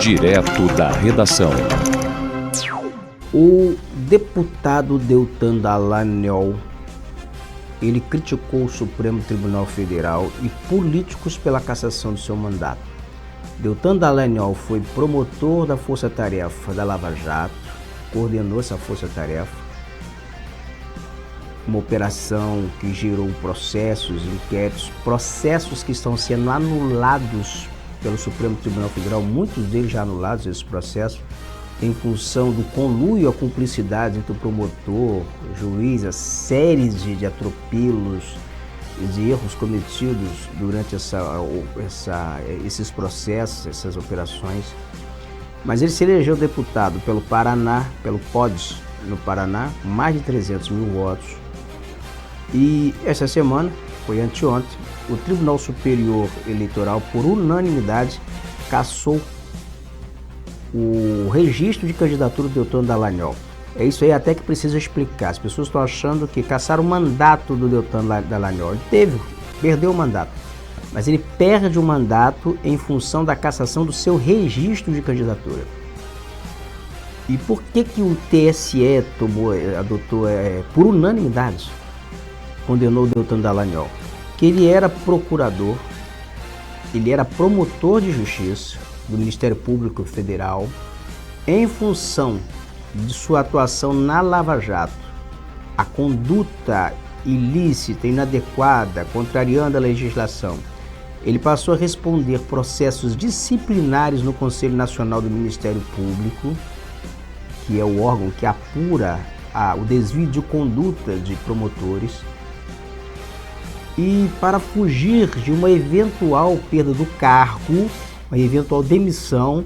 Direto da redação. O deputado Deltan Dallagnol, ele criticou o Supremo Tribunal Federal e políticos pela cassação do seu mandato. Deltan Dallagnol foi promotor da Força-Tarefa da Lava Jato, coordenou essa Força-Tarefa, uma operação que gerou processos, inquéritos, processos que estão sendo anulados pelo Supremo Tribunal Federal, muitos deles já anulados, esses processos, em função do conluio, a cumplicidade entre o promotor, o juiz, as séries de atropelos e de erros cometidos durante esses processos, essas operações. Mas ele se elegeu deputado pelo Paraná, pelo PODES, no Paraná, com mais de 300 mil votos. E essa semana, foi anteontem, o Tribunal Superior Eleitoral, por unanimidade, cassou o registro de candidatura do Deltan Dallagnol. É isso aí até que precisa explicar. As pessoas estão achando que cassaram o mandato do Deltan Dallagnol. Ele perdeu o mandato, mas ele perde o mandato em função da cassação do seu registro de candidatura. E por que o TSE adotou por unanimidade, condenou o Deltan Dallagnol? Que ele era procurador, ele era promotor de justiça do Ministério Público Federal, em função de sua atuação na Lava Jato, a conduta ilícita, inadequada, contrariando a legislação. Ele passou a responder processos disciplinares no Conselho Nacional do Ministério Público, que é o órgão que apura o desvio de conduta de promotores. E para fugir de uma eventual perda do cargo, uma eventual demissão,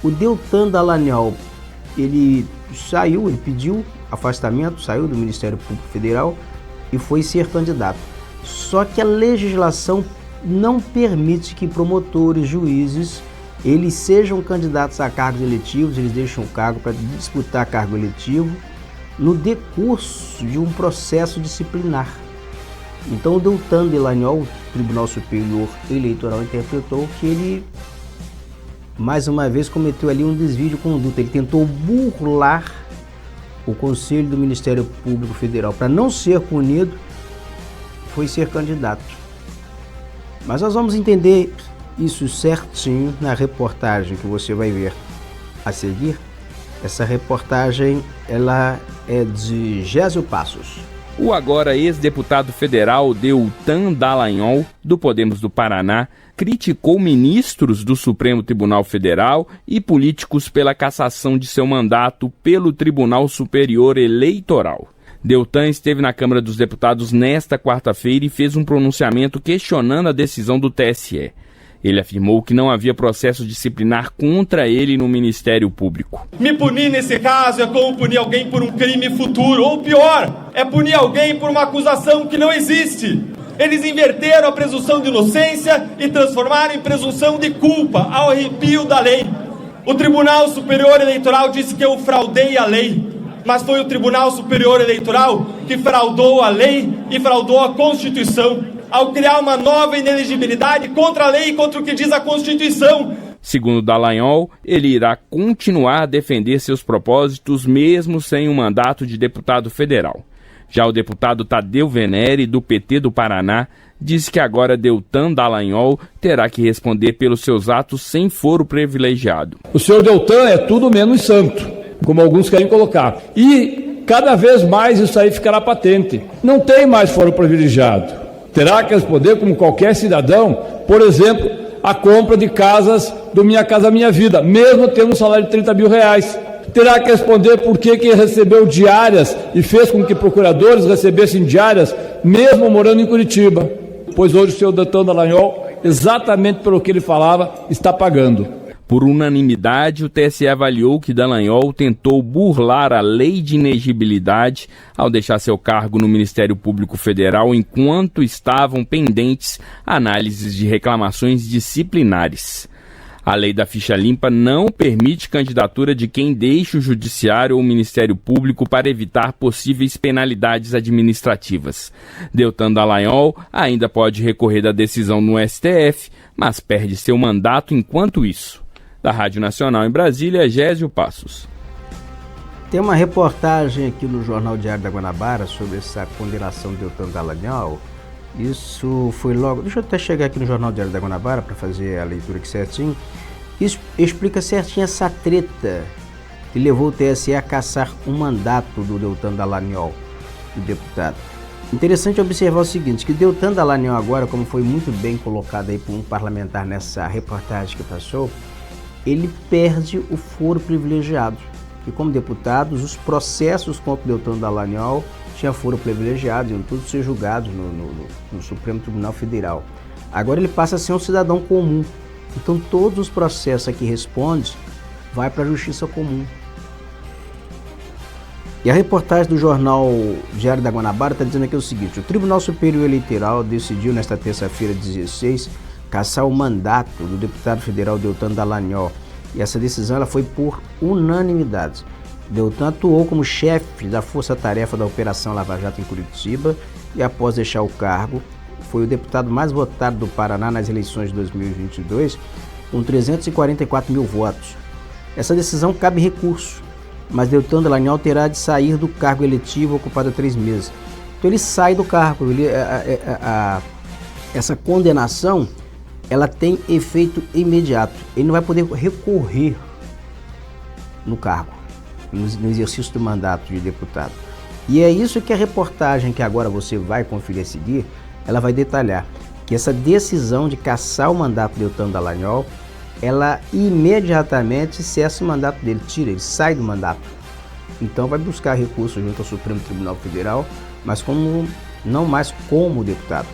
o Deltan Dallagnol, ele pediu afastamento, saiu do Ministério Público Federal e foi ser candidato. Só que a legislação não permite que promotores, juízes, eles sejam candidatos a cargos eletivos, eles deixam o cargo para disputar cargo eletivo no decurso de um processo disciplinar. Então o Deltan Dallagnol, o Tribunal Superior Eleitoral, interpretou que ele, mais uma vez, cometeu ali um desvio de conduta. Ele tentou burlar o Conselho do Ministério Público Federal para não ser punido, foi ser candidato. Mas nós vamos entender isso certinho na reportagem que você vai ver a seguir. Essa reportagem, ela é de Gésio Passos. O agora ex-deputado federal Deltan Dallagnol, do Podemos do Paraná, criticou ministros do Supremo Tribunal Federal e políticos pela cassação de seu mandato pelo Tribunal Superior Eleitoral. Deltan esteve na Câmara dos Deputados nesta quarta-feira e fez um pronunciamento questionando a decisão do TSE. Ele afirmou que não havia processo disciplinar contra ele no Ministério Público. Me punir nesse caso é como punir alguém por um crime futuro, ou pior, é punir alguém por uma acusação que não existe. Eles inverteram a presunção de inocência e transformaram em presunção de culpa, ao arrepio da lei. O Tribunal Superior Eleitoral disse que eu fraudei a lei, mas foi o Tribunal Superior Eleitoral que fraudou a lei e fraudou a Constituição, ao criar uma nova inelegibilidade contra a lei e contra o que diz a Constituição. Segundo Dallagnol, ele irá continuar a defender seus propósitos mesmo sem um mandato de deputado federal. Já o deputado Tadeu Venere, do PT do Paraná, disse que agora Deltan Dallagnol terá que responder pelos seus atos sem foro privilegiado. O senhor Deltan é tudo menos santo, como alguns querem colocar. E cada vez mais isso aí ficará patente. Não tem mais foro privilegiado. Terá que responder como qualquer cidadão, por exemplo, a compra de casas do Minha Casa Minha Vida, mesmo tendo um salário de 30 mil reais. Terá que responder por que recebeu diárias e fez com que procuradores recebessem diárias, mesmo morando em Curitiba. Pois hoje o senhor Deltan Dallagnol, exatamente pelo que ele falava, está pagando. Por unanimidade, o TSE avaliou que Dallagnol tentou burlar a lei de inegibilidade ao deixar seu cargo no Ministério Público Federal enquanto estavam pendentes análises de reclamações disciplinares. A lei da ficha limpa não permite candidatura de quem deixa o Judiciário ou o Ministério Público para evitar possíveis penalidades administrativas. Deltan Dallagnol ainda pode recorrer da decisão no STF, mas perde seu mandato enquanto isso. Da Rádio Nacional em Brasília, Gésio Passos. Tem uma reportagem aqui no Jornal Diário da Guanabara sobre essa condenação de Deltan Dallagnol. Isso foi logo... Deixa eu até chegar aqui no Jornal Diário da Guanabara para fazer a leitura aqui certinho. Isso explica certinho essa treta que levou o TSE a cassar um mandato do Deltan Dallagnol, do deputado. Interessante observar o seguinte, que Deltan Dallagnol agora, como foi muito bem colocado aí por um parlamentar nessa reportagem que passou, ele perde o foro privilegiado. E como deputados, os processos contra o Deltan Dallagnol tinham foro privilegiado, iam todos ser julgados no Supremo Tribunal Federal. Agora ele passa a ser um cidadão comum. Então todos os processos a que responde vai para a Justiça Comum. E a reportagem do Jornal Diário da Guanabara está dizendo aqui o seguinte: o Tribunal Superior Eleitoral decidiu nesta terça-feira 16 cassar o mandato do deputado federal Deltan Dallagnol. E essa decisão ela foi por unanimidade. Deltan atuou como chefe da força-tarefa da Operação Lava Jato em Curitiba e, após deixar o cargo, foi o deputado mais votado do Paraná nas eleições de 2022, com 344 mil votos. Essa decisão cabe recurso, mas Deltan Dallagnol terá de sair do cargo eletivo ocupado há 3 meses. Então ele sai do cargo. Essa condenação ela tem efeito imediato. Ele não vai poder recorrer no cargo, no exercício do mandato de deputado. E é isso que a reportagem que agora você vai conferir a seguir, ela vai detalhar. Que essa decisão de cassar o mandato de Deltan Dallagnol, ela imediatamente cessa o mandato dele, ele sai do mandato. Então vai buscar recurso junto ao Supremo Tribunal Federal, mas não mais como deputado.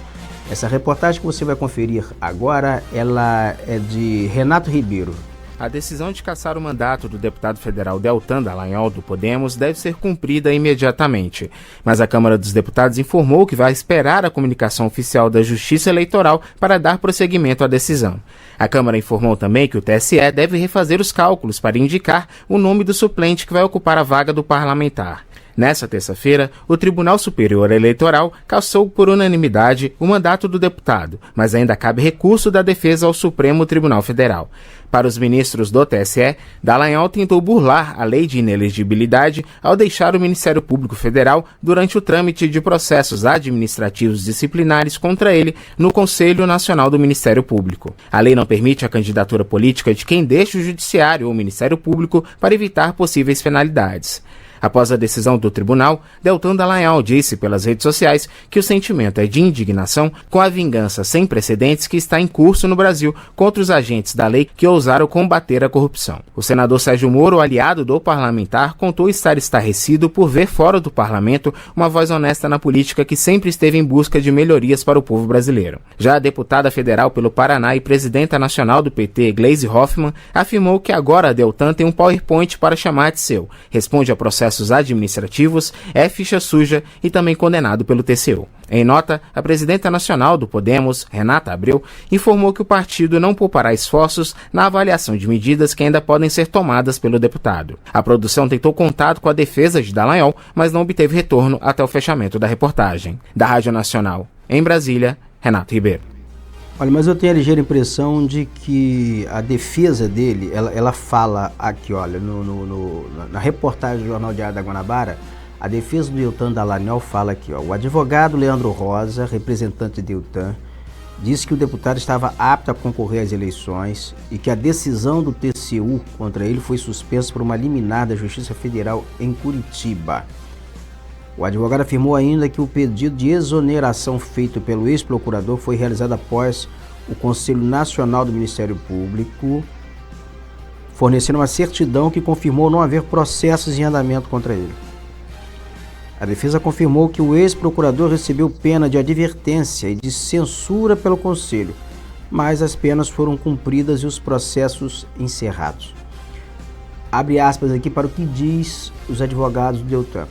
Essa reportagem que você vai conferir agora, ela é de Renato Ribeiro. A decisão de cassar o mandato do deputado federal Deltan Dallagnol do Podemos deve ser cumprida imediatamente. Mas a Câmara dos Deputados informou que vai esperar a comunicação oficial da Justiça Eleitoral para dar prosseguimento à decisão. A Câmara informou também que o TSE deve refazer os cálculos para indicar o nome do suplente que vai ocupar a vaga do parlamentar. Nessa terça-feira, o Tribunal Superior Eleitoral cassou por unanimidade o mandato do deputado, mas ainda cabe recurso da defesa ao Supremo Tribunal Federal. Para os ministros do TSE, Dallagnol tentou burlar a lei de inelegibilidade ao deixar o Ministério Público Federal durante o trâmite de processos administrativos disciplinares contra ele no Conselho Nacional do Ministério Público. A lei não permite a candidatura política de quem deixa o Judiciário ou o Ministério Público para evitar possíveis penalidades. Após a decisão do tribunal, Deltan Dallagnol disse pelas redes sociais que o sentimento é de indignação com a vingança sem precedentes que está em curso no Brasil contra os agentes da lei que ousaram combater a corrupção. O senador Sérgio Moro, aliado do parlamentar, contou estar estarrecido por ver fora do parlamento uma voz honesta na política que sempre esteve em busca de melhorias para o povo brasileiro. Já a deputada federal pelo Paraná e presidenta nacional do PT, Gleisi Hoffmann, afirmou que agora Deltan tem um PowerPoint para chamar de seu, responde a processos administrativos, é ficha suja e também condenado pelo TCU. Em nota, a presidenta nacional do Podemos, Renata Abreu, informou que o partido não poupará esforços na avaliação de medidas que ainda podem ser tomadas pelo deputado. A produção tentou contato com a defesa de Dallagnol, mas não obteve retorno até o fechamento da reportagem. Da Rádio Nacional, em Brasília, Renato Ribeiro. Olha, mas eu tenho a ligeira impressão de que a defesa dele, ela fala aqui, olha, na reportagem do Jornal Diário da Guanabara, a defesa do Deltan Dallagnol fala aqui, ó, o advogado Leandro Rosa, representante de Deltan, disse que o deputado estava apto a concorrer às eleições e que a decisão do TCU contra ele foi suspensa por uma liminar da Justiça Federal em Curitiba. O advogado afirmou ainda que o pedido de exoneração feito pelo ex-procurador foi realizado após o Conselho Nacional do Ministério Público fornecer uma certidão que confirmou não haver processos em andamento contra ele. A defesa confirmou que o ex-procurador recebeu pena de advertência e de censura pelo Conselho, mas as penas foram cumpridas e os processos encerrados. Abre aspas aqui para o que diz os advogados do Deltan.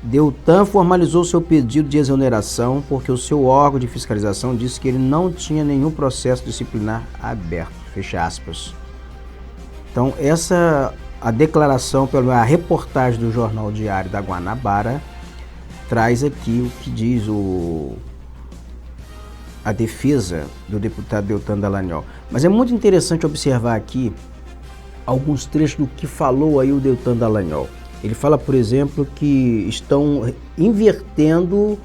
Deltan formalizou seu pedido de exoneração porque o seu órgão de fiscalização disse que ele não tinha nenhum processo disciplinar aberto. Fecha aspas. Então, a declaração, a reportagem do Jornal Diário da Guanabara traz aqui o que diz a defesa do deputado Deltan Dallagnol. Mas é muito interessante observar aqui alguns trechos do que falou aí o Deltan Dallagnol. Ele fala, por exemplo, que estão invertendo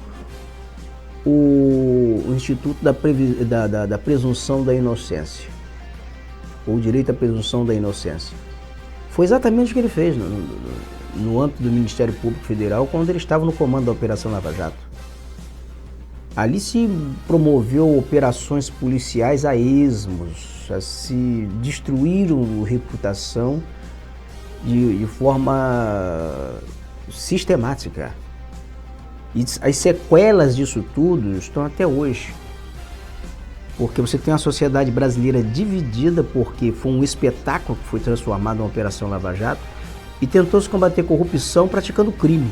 o Instituto da Presunção da Inocência, ou direito à presunção da inocência. Foi exatamente o que ele fez no âmbito do Ministério Público Federal, quando ele estava no comando da Operação Lava Jato. Ali se promoveu operações policiais a esmos, se destruíram reputação de forma sistemática. E as sequelas disso tudo estão até hoje. Porque você tem uma sociedade brasileira dividida, porque foi um espetáculo que foi transformado em uma Operação Lava Jato, e tentou-se combater corrupção praticando crime.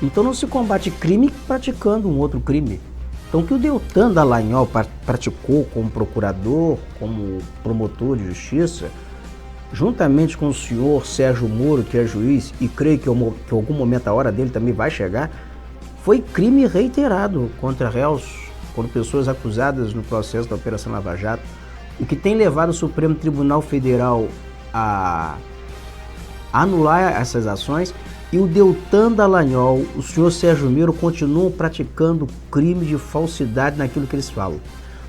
Então não se combate crime praticando um outro crime. Então o que o Deltan Dallagnol praticou como procurador, como promotor de justiça, juntamente com o senhor Sérgio Moro, que é juiz, e creio que em algum momento a hora dele também vai chegar, foi crime reiterado contra réus, contra pessoas acusadas no processo da Operação Lava Jato, o que tem levado o Supremo Tribunal Federal a anular essas ações, e o Deltan Dallagnol, o senhor Sérgio Moro continuam praticando crime de falsidade naquilo que eles falam.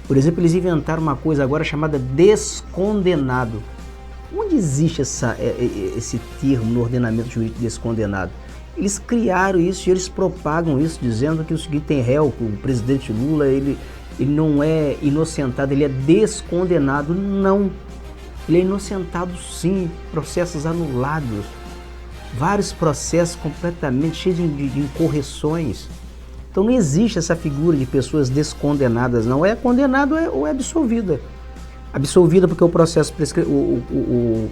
Por exemplo, eles inventaram uma coisa agora chamada descondenado. Onde existe esse termo no ordenamento jurídico descondenado? Eles criaram isso e eles propagam isso, dizendo que o seguinte, tem réu, que o presidente Lula ele não é inocentado, ele é descondenado. Não, ele é inocentado sim, processos anulados, vários processos completamente cheios de incorreções. Então não existe essa figura de pessoas descondenadas, não. É condenado ou é absolvida. Absolvida porque o processo o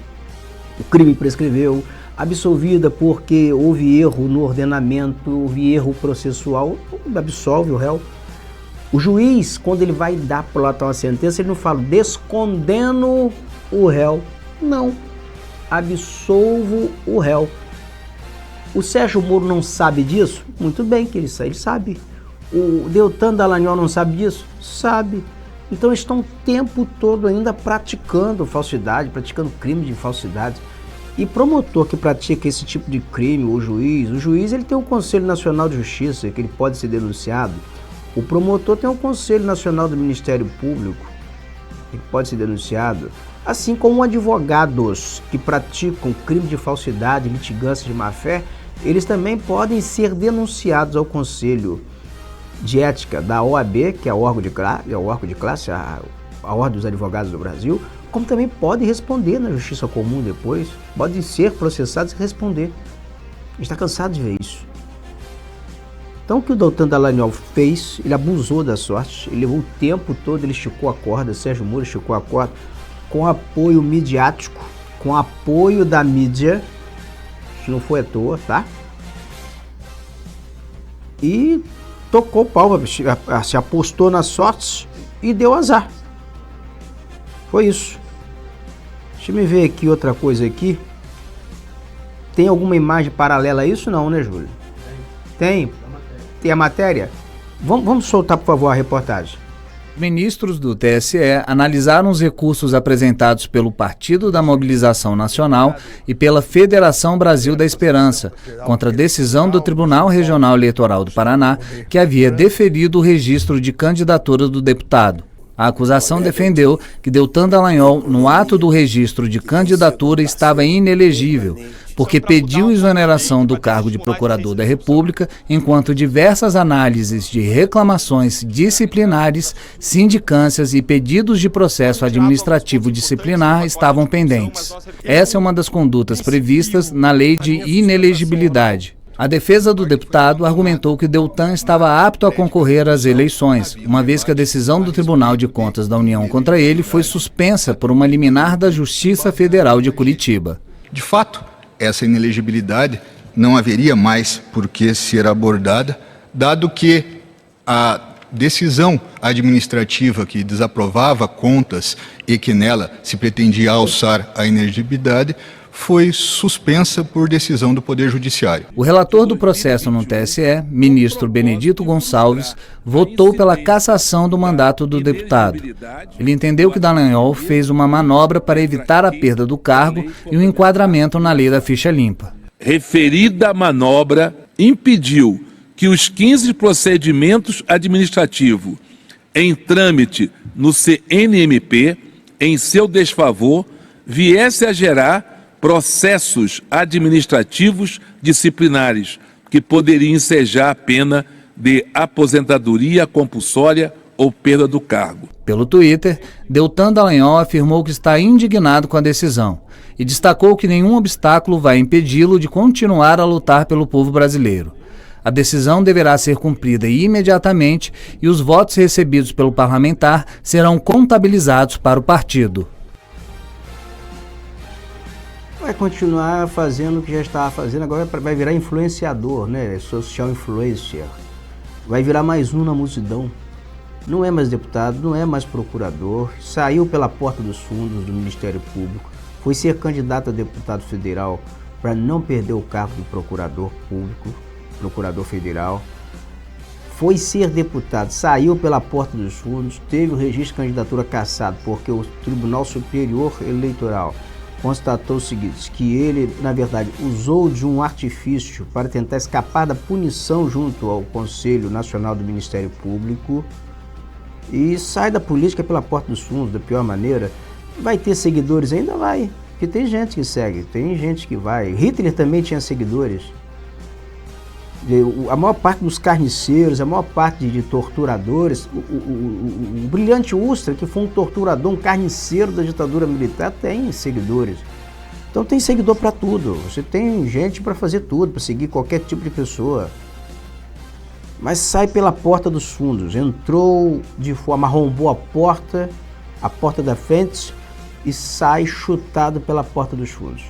crime prescreveu, absolvida porque houve erro no ordenamento, houve erro processual, absolve o réu. O juiz, quando ele vai dar por lá uma sentença, ele não fala descondeno o réu, não, absolvo o réu. O Sérgio Moro não sabe disso? Muito bem que ele sabe. O Deltan Dallagnol não sabe disso? Sabe. Então eles estão o tempo todo ainda praticando falsidade, praticando crime de falsidade. E promotor que pratica esse tipo de crime, o juiz ele tem o Conselho Nacional de Justiça, que ele pode ser denunciado. O promotor tem o Conselho Nacional do Ministério Público, que pode ser denunciado. Assim como advogados que praticam crime de falsidade, litigância de má-fé, eles também podem ser denunciados ao Conselho de Ética da OAB, que é o órgão de classe, a Ordem dos Advogados do Brasil, como também podem responder na Justiça Comum depois, podem ser processados e responder. A gente está cansado de ver isso. Então o que o Deltan Dallagnol fez, ele abusou da sorte, ele levou o tempo todo, ele esticou a corda, Sérgio Moro esticou a corda, com apoio midiático, com apoio da mídia, isso não foi à toa, tá? E tocou o pau, se apostou na sorte e deu azar. Foi isso. Deixa eu me ver aqui outra coisa aqui. Tem alguma imagem paralela a isso? Não, né, Júlio? Tem? Tem a matéria? Vamos soltar, por favor, a reportagem. Ministros do TSE analisaram os recursos apresentados pelo Partido da Mobilização Nacional e pela Federação Brasil da Esperança contra a decisão do Tribunal Regional Eleitoral do Paraná, que havia deferido o registro de candidatura do deputado. A acusação defendeu que Deltan Dallagnol, no ato do registro de candidatura, estava inelegível, porque pediu exoneração do cargo de procurador da República, enquanto diversas análises de reclamações disciplinares, sindicâncias e pedidos de processo administrativo disciplinar estavam pendentes. Essa é uma das condutas previstas na Lei de Inelegibilidade. A defesa do deputado argumentou que Deltan estava apto a concorrer às eleições, uma vez que a decisão do Tribunal de Contas da União contra ele foi suspensa por uma liminar da Justiça Federal de Curitiba. De fato, essa inelegibilidade não haveria mais por que ser abordada, dado que a decisão administrativa que desaprovava contas e que nela se pretendia alçar a inelegibilidade foi suspensa por decisão do Poder Judiciário. O relator do processo no TSE, ministro Benedito Gonçalves, votou pela cassação do mandato do deputado. Ele entendeu que Dallagnol fez uma manobra para evitar a perda do cargo e o enquadramento na lei da ficha limpa. Referida manobra impediu que os 15 procedimentos administrativos em trâmite no CNMP, em seu desfavor, viesse a gerar processos administrativos disciplinares que poderiam ensejar a pena de aposentadoria compulsória ou perda do cargo. Pelo Twitter, Deltan Dallagnol afirmou que está indignado com a decisão e destacou que nenhum obstáculo vai impedi-lo de continuar a lutar pelo povo brasileiro. A decisão deverá ser cumprida imediatamente e os votos recebidos pelo parlamentar serão contabilizados para o partido. Vai continuar fazendo o que já estava fazendo, agora vai virar influenciador, né? Social influencer. Vai virar mais um na multidão. Não é mais deputado, não é mais procurador, saiu pela porta dos fundos do Ministério Público, foi ser candidato a deputado federal para não perder o cargo de procurador público, procurador federal. Foi ser deputado, saiu pela porta dos fundos, teve o registro de candidatura cassado porque o Tribunal Superior Eleitoral constatou o seguinte, que ele, na verdade, usou de um artifício para tentar escapar da punição junto ao Conselho Nacional do Ministério Público e sai da política pela porta dos fundos, da pior maneira. Vai ter seguidores? Ainda vai, porque tem gente que segue, tem gente que vai. Hitler também tinha seguidores. A maior parte dos carniceiros, a maior parte de torturadores, o brilhante Ustra, que foi um torturador, um carniceiro da ditadura militar, tem seguidores. Então tem seguidor para tudo, você tem gente para fazer tudo, para seguir qualquer tipo de pessoa. Mas sai pela porta dos fundos, entrou de forma, arrombou a porta da frente e sai chutado pela porta dos fundos.